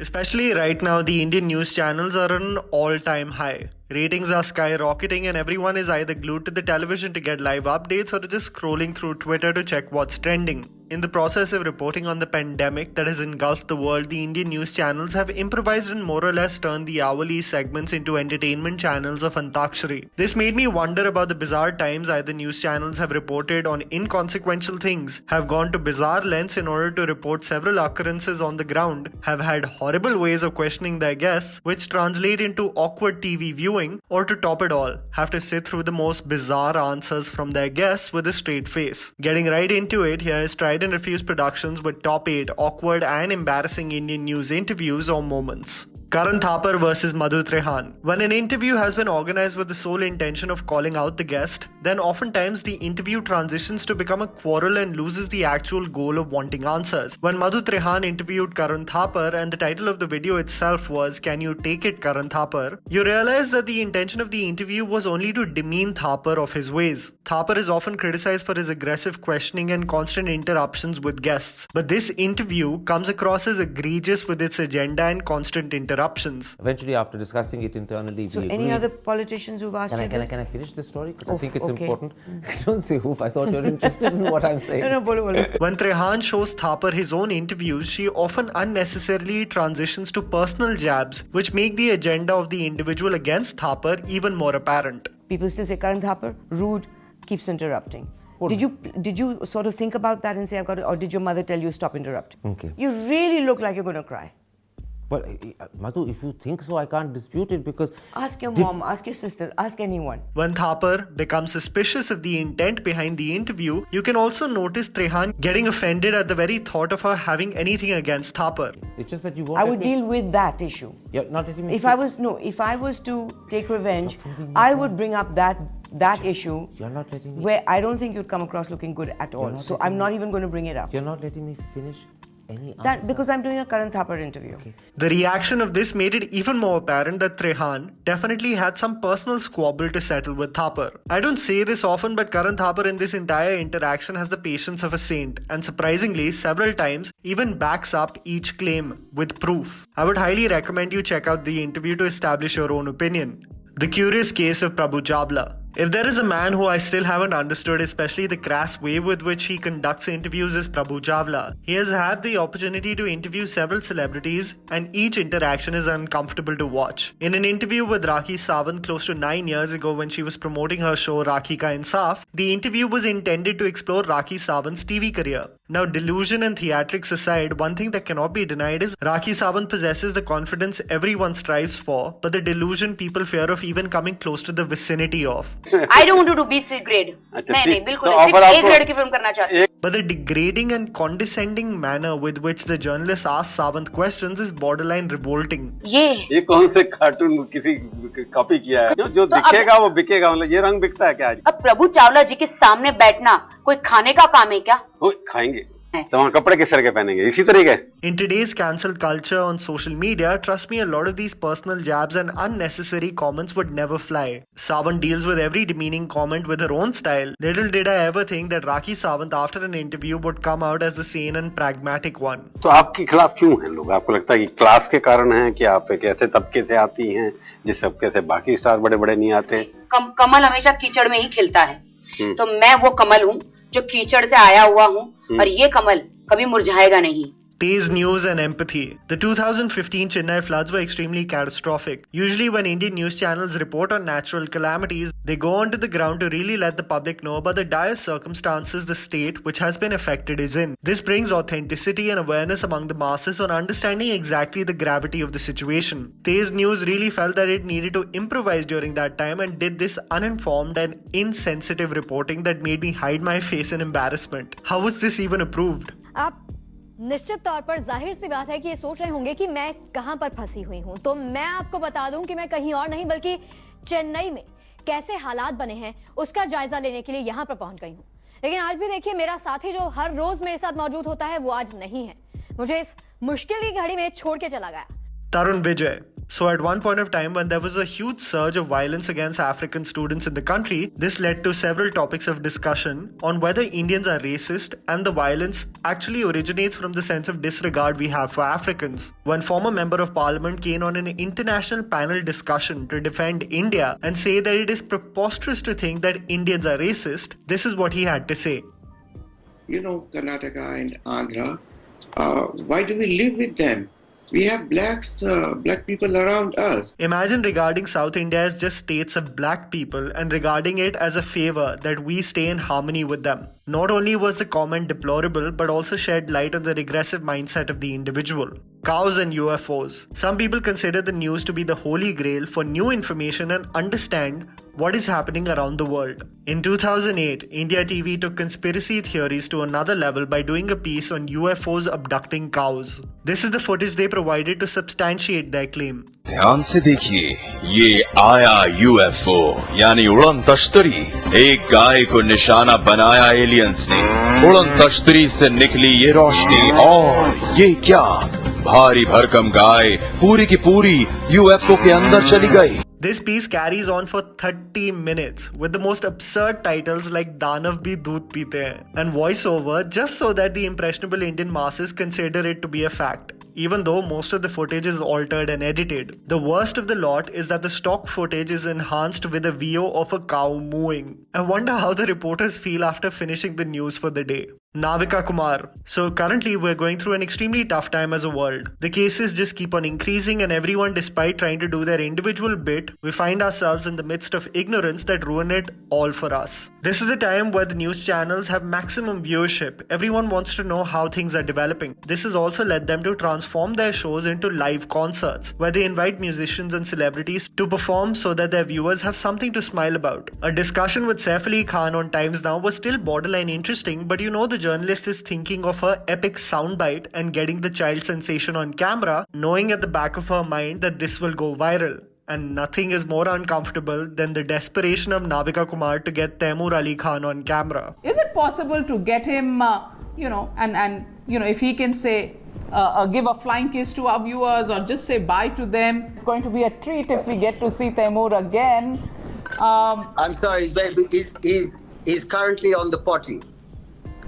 Especially right now, the Indian news channels are on an all-time high. Ratings are skyrocketing and everyone is either glued to the television to get live updates or just scrolling through Twitter to check what's trending. In the process of reporting on the pandemic that has engulfed the world, the Indian news channels have improvised and more or less turned the hourly segments into entertainment channels of Antakshari. This made me wonder about the bizarre times either news channels have reported on inconsequential things, have gone to bizarre lengths in order to report several occurrences on the ground, have had horrible ways of questioning their guests, which translate into awkward TV viewing, or to top it all, have to sit through the most bizarre answers from their guests with a straight face. Getting right into it, here is Tried&Refused Productions with top 8 awkward and embarrassing Indian news interviews or moments. Karan Thapar versus Madhu Trehan. When an interview has been organized with the sole intention of calling out the guest, then oftentimes the interview transitions to become a quarrel and loses the actual goal of wanting answers. When Madhu Trehan interviewed Karan Thapar and the title of the video itself was "Can You Take It, Karan Thapar?", you realize that the intention of the interview was only to demean Thapar of his ways. Thapar is often criticized for his aggressive questioning and constant interruptions with guests, but this interview comes across as egregious with its agenda and constant interruptions. Eventually, after discussing it internally, so any other politicians who've asked Can I finish this story? Because I think it's important. Don't say oof. I thought you're interested in what I'm saying. No, bolo. When Trehan shows Thapar his own interviews, she often unnecessarily transitions to personal jabs, which make the agenda of the individual against Thapar even more apparent. People still say Karan Thapar, rude, keeps interrupting. Did you sort of think about that and say I've got to, or did your mother tell you stop interrupting? Okay. You really look like you're going to cry. Well, Madhu, if you think so, I can't dispute it because... Ask your mom, ask your sister, ask anyone. When Thapar becomes suspicious of the intent behind the interview, you can also notice Trehan getting offended at the very thought of her having anything against Thapar. It's just that you won't... I would deal with that issue. Yeah, not letting me... If I was to take revenge, I would bring up that issue. You're not letting me... Where I don't think you'd come across looking good at all. So I'm not even going to bring it up. You're not letting me finish any answer. That because I'm doing a Karan Thapar interview. Okay. The reaction of this made it even more apparent that Trehan definitely had some personal squabble to settle with Thapar. I don't say this often, but Karan Thapar in this entire interaction has the patience of a saint, and surprisingly, several times even backs up each claim with proof. I would highly recommend you check out the interview to establish your own opinion. The curious case of PRABHU CHAWLA. If there is a man who I still haven't understood, especially the crass way with which he conducts interviews, is PRABHU CHAWLA. He has had the opportunity to interview several celebrities and each interaction is uncomfortable to watch. In an interview with Rakhi Sawant close to 9 years ago when she was promoting her show Rakhi Ka Insaf, the interview was intended to explore Rakhi Sawant's TV career. Now, delusion and theatrics aside, one thing that cannot be denied is Rakhi Sawant possesses the confidence everyone strives for, but the delusion people fear of even coming close to the vicinity of. I don't want to do BC grade. नहीं बिल्कुल सिर्फ A grade की film करना चाहती हूँ. But the degrading and condescending manner with which the journalist asks Sawant questions is borderline revolting. ये कौन से कार्टून किसी कॉपी किया है? जो दिखेगा वो बिकेगा, मतलब ये रंग बिकता है क्या? अब प्रभु चावला जी के सामने बैठना कोई खाने का काम है क्या? खाएंगे तो वहाँ कपड़े किस तरह के पहनेंगे? इसी तरीके. In today's cancel culture on social media, trust me, a lot of these personal jabs and unnecessary comments would never fly. Sawant deals with every demeaning comment with her own style. Little did I ever think that Rakhi Sawant after an interview would come out as the sane and pragmatic one. तो आपके खिलाफ क्यों हैं लोग? आपको लगता है कि क्लास के कारण है कि आप एक ऐसे तबके से आती हैं जिस तबके से बाकी स्टार बड़े-बड़े नहीं आते? कमल हमेशा कीचड़ में ही खिलता है. तो मैं वो कमल हूँ जो कीचड़ से आया हुआ हूँ और ये कमल कभी मुरझाएगा नहीं. Tejas news and empathy. The 2015 Chennai floods were extremely catastrophic. Usually when Indian news channels report on natural calamities, they go onto the ground to really let the public know about the dire circumstances the state which has been affected is in. This brings authenticity and awareness among the masses on understanding exactly the gravity of the situation. Tejas news really felt that it needed to improvise during that time and did this uninformed and insensitive reporting that made me hide my face in embarrassment. How was this even approved? निश्चित तौर पर जाहिर सी बात है कि ये सोच रहे होंगे कि मैं कहां पर फंसी हुई हूं, तो मैं आपको बता दूं कि मैं कहीं और नहीं बल्कि चेन्नई में कैसे हालात बने हैं उसका जायजा लेने के लिए यहां पर पहुंच गई हूं. लेकिन आज भी देखिए, मेरा साथी जो हर रोज मेरे साथ मौजूद होता है वो आज नहीं है. मुझे इस मुश्किल की घड़ी में छोड़ के चला गया. Tarun Vijay. So at one point of time, when there was a huge surge of violence against African students in the country, this led to several topics of discussion on whether Indians are racist and the violence actually originates from the sense of disregard we have for Africans. One former member of parliament came on an international panel discussion to defend India and say that it is preposterous to think that Indians are racist. This is what he had to say. You know, Karnataka and Andhra, why do we live with them? We have black people around us. Imagine regarding South India as just states of black people and regarding it as a favor that we stay in harmony with them. Not only was the comment deplorable, but also shed light on the regressive mindset of the individual. Cows and UFOs. Some people consider the news to be the holy grail for new information and understand what is happening around the world. In 2008, India TV took conspiracy theories to another level by doing a piece on UFOs abducting cows. This is the footage they provided to substantiate their claim. ध्यान से देखिए, ये आया UFO यानी उड़न तश्तरी। एक गाय को निशाना बनाया एलियंस ने। उड़न तश्तरी से निकली ये रोशनी और ये क्या? भारी भरकम गाय पूरी की पूरी UFO के अंदर चली गई। This piece carries on for 30 minutes with the most absurd titles like Danav bhi doodh peete hain and voiceover just so that the impressionable Indian masses consider it to be a fact, even though most of the footage is altered and edited. The worst of the lot is that the stock footage is enhanced with a VO of a cow mooing. I wonder how the reporters feel after finishing the news for the day. NAVIKA Kumar. So currently we're going through an extremely tough time as a world. The cases just keep on increasing and everyone, despite trying to do their individual bit, we find ourselves in the midst of ignorance that ruin it all for us. This is a time where the news channels have maximum viewership. Everyone wants to know how things are developing. This has also led them to transform their shows into live concerts, where they invite musicians and celebrities to perform so that their viewers have something to smile about. A discussion with Saif Ali Khan on Times Now was still borderline interesting, but you know the journalist is thinking of her epic soundbite and getting the child sensation on camera, knowing at the back of her mind that this will go viral. And nothing is more uncomfortable than the desperation of NAVIKA Kumar to get Taimur Ali Khan on camera. Is it possible to get him, if he can say, give a flying kiss to our viewers or just say bye to them? It's going to be a treat if we get to see Taimur again. I'm sorry, he's currently on the potty.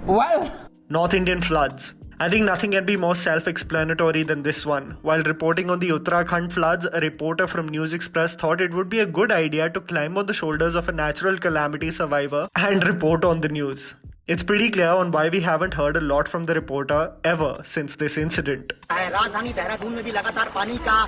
Well, North Indian floods. I think nothing can be more self-explanatory than this one. While reporting on the Uttarakhand floods, a reporter from News Express thought it would be a good idea to climb on the shoulders of a natural calamity survivor and report on the news. It's pretty clear on why we haven't heard a lot from the reporter ever since this incident. राजधानी देहरादून में भी लगातार पानी का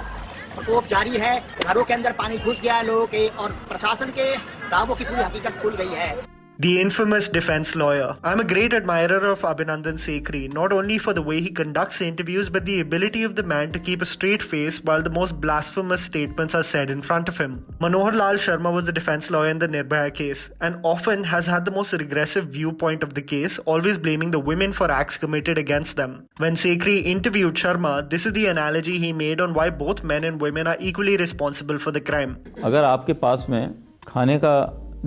प्रकोप जारी है। घरों के अंदर पानी घुस गया है लोगों के और प्रशासन के दावों की पूरी हकीकत खुल गई है। The infamous defense lawyer. I'm a great admirer of Abhinandan Sekhri, not only for the way he conducts interviews, but the ability of the man to keep a straight face while the most blasphemous statements are said in front of him. Manohar Lal Sharma was the defense lawyer in the Nirbhaya case, and often has had the most regressive viewpoint of the case, always blaming the women for acts committed against them. When Sekhri interviewed Sharma, this is the analogy he made on why both men and women are equally responsible for the crime. अगर आपके पास में खाने का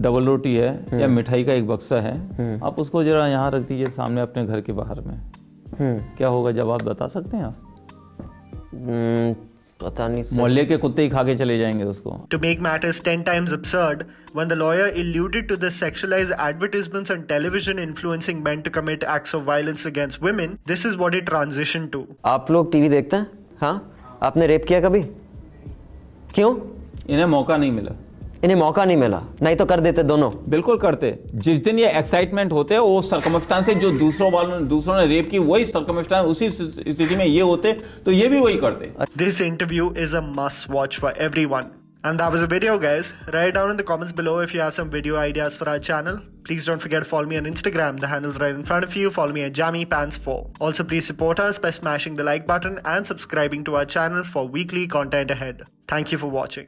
double रोटी है या मिठाई का एक बक्सा है, आप उसको जरा यहाँ रख दीजिए सामने अपने घर के बाहर में, क्या होगा जवाब बता सकते हैं आप? पता नहीं, मोहल्ले के कुत्ते ही खा के चले जाएंगे उसको. To make matters 10 times absurd, when the lawyer alluded to the sexualized advertisements on television influencing men to commit acts of violence against women, this is what it transitioned to. आप लोग टीवी देखते हैं? हाँ? आपने rape किया कभी? क्यों? इन्हें मौका नहीं मिला. इन्हें मौका नहीं मिला, नहीं तो कर देते दोनों. बिल्कुल करते. जिस दिन ये एक्साइटमेंट होते हैं, वो सर्कमस्टांस जो दूसरों ने रेप की, वही सर्कमस्टांस उसी स्थिति में ये होते, तो ये भी वही करते. This interview is a must watch for everyone. And that was a video, guys. Write down in the comments below if you have some video ideas for our channel. Please don't forget to follow me on Instagram. The handle's right in front of you. Follow me at JammyPants4. Also, please support us by smashing the like button and subscribing to our channel for weekly content ahead. Thank you for watching.